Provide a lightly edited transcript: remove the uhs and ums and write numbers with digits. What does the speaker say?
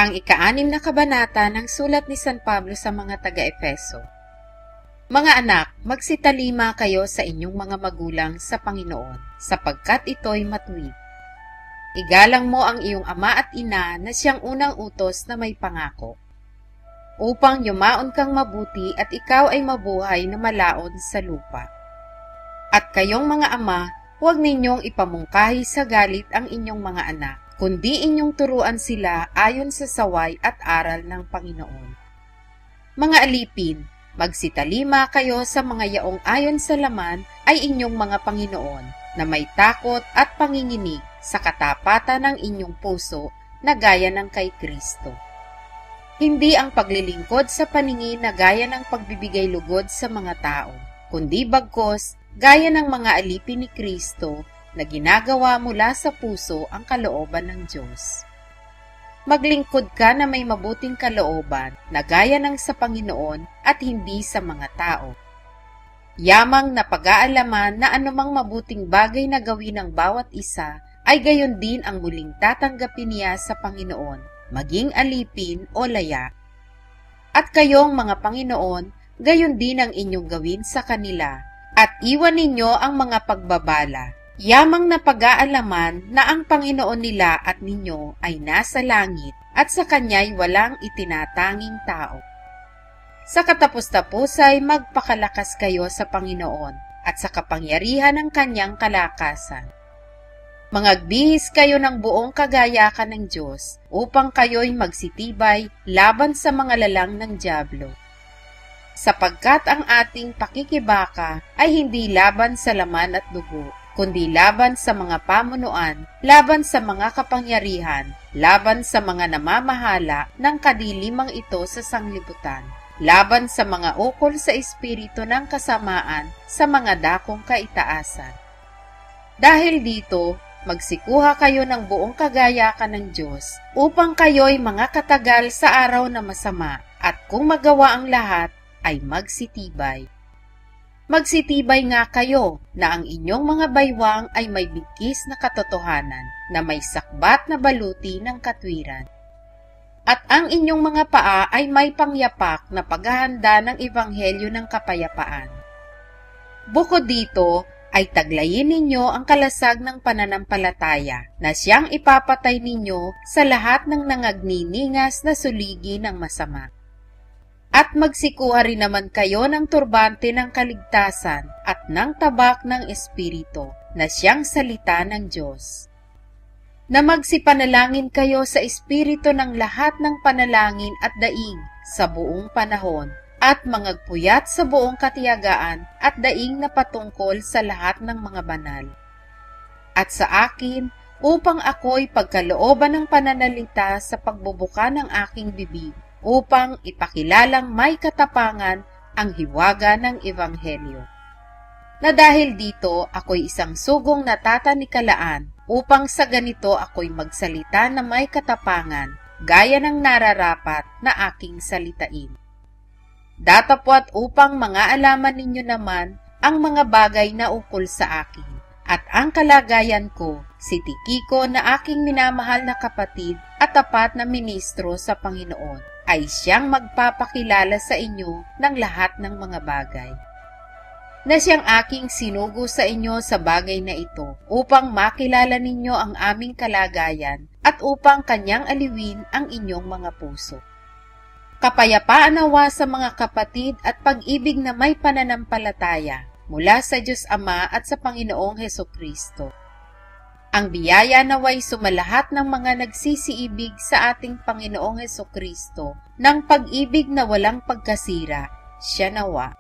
Ang ika-6 na kabanata ng sulat ni San Pablo sa mga taga-Efeso. Mga anak, magsitalima kayo sa inyong mga magulang sa Panginoon, sapagkat ito'y matuwid. Igalang mo ang iyong ama at ina na siyang unang utos na may pangako, upang yumaon kang mabuti at ikaw ay mabuhay na malaon sa lupa. At kayong mga ama, huwag ninyong ipamungkahi sa galit ang inyong mga anak, kundi inyong turuan sila ayon sa saway at aral ng Panginoon. Mga alipin, magsitalima kayo sa mga yaong ayon sa laman ay inyong mga Panginoon, na may takot at panginginig sa katapatan ng inyong puso na gaya ng kay Kristo. Hindi ang paglilingkod sa paningin na gaya ng pagbibigay lugod sa mga tao, kundi bagkos gaya ng mga alipin ni Kristo na ginagawa mula sa puso ang kalooban ng Diyos. Maglingkod ka na may mabuting kalooban na gaya ng sa Panginoon at hindi sa mga tao. Yamang na pag-aalaman na anumang mabuting bagay na gawin ng bawat isa ay gayon din ang muling tatanggapin niya sa Panginoon, maging alipin o laya. At kayong mga Panginoon, gayon din ang inyong gawin sa kanila, at iwan ninyo ang mga pagbabala. Yamang na pag-aalaman na ang Panginoon nila at ninyo ay nasa langit at sa Kanya'y walang itinatanging tao. Sa katapos-tapos ay magpakalakas kayo sa Panginoon at sa kapangyarihan ng Kanyang kalakasan. Mangagbihis kayo ng buong kagayakan ng Diyos upang kayo'y magsitibay laban sa mga lalang ng dyablo. Sapagkat ang ating pakikibaka ay hindi laban sa laman at dugo, kundi laban sa mga pamunuan, laban sa mga kapangyarihan, laban sa mga namamahala ng kadilimang ito sa sanglibutan, laban sa mga ukol sa espiritu ng kasamaan sa mga dakong kaitaasan. Dahil dito, magsikuha kayo ng buong kagayakan ng Diyos upang kayo'y mga katagal sa araw na masama, at kung magawa ang lahat, ay magsitibay. Magsitibay nga kayo na ang inyong mga baywang ay may bigkis na katotohanan na may sakbat na baluti ng katwiran. At ang inyong mga paa ay may pangyapak na paghahanda ng ebanghelyo ng kapayapaan. Bukod dito, ay taglayin ninyo ang kalasag ng pananampalataya na siyang ipapatay ninyo sa lahat ng nangagniningas na suligi ng masama. At magsikuha rin naman kayo ng turbante ng kaligtasan at ng tabak ng Espiritu na siyang salita ng Diyos. Na magsipanalangin kayo sa Espiritu ng lahat ng panalangin at daing sa buong panahon at mangagpuyat sa buong katiyagaan at daing na patungkol sa lahat ng mga banal. At sa akin, upang ako'y pagkalooban ng pananalita sa pagbubuka ng aking bibig, upang ipakilalang may katapangan ang hiwaga ng Ebanghelyo. Na dahil dito, ako'y isang sugong natatanikalaan upang sa ganito ako'y magsalita na may katapangan, gaya ng nararapat na aking salitain. Datapwat upang mga alaman ninyo naman ang mga bagay na ukol sa akin, at ang kalagayan ko, si Tikiko na aking minamahal na kapatid at tapat na ministro sa Panginoon, ay siyang magpapakilala sa inyo ng lahat ng mga bagay. Na siyang aking sinugo sa inyo sa bagay na ito, upang makilala ninyo ang aming kalagayan at upang kanyang aliwin ang inyong mga puso. Kapayapaan nawa sa mga kapatid at pag-ibig na may pananampalataya mula sa Diyos Ama at sa Panginoong Hesukristo. Ang biyaya naway sumalahat ng mga nagsisiibig sa ating Panginoong Hesukristo ng pag-ibig na walang pagkasira, siya nawa.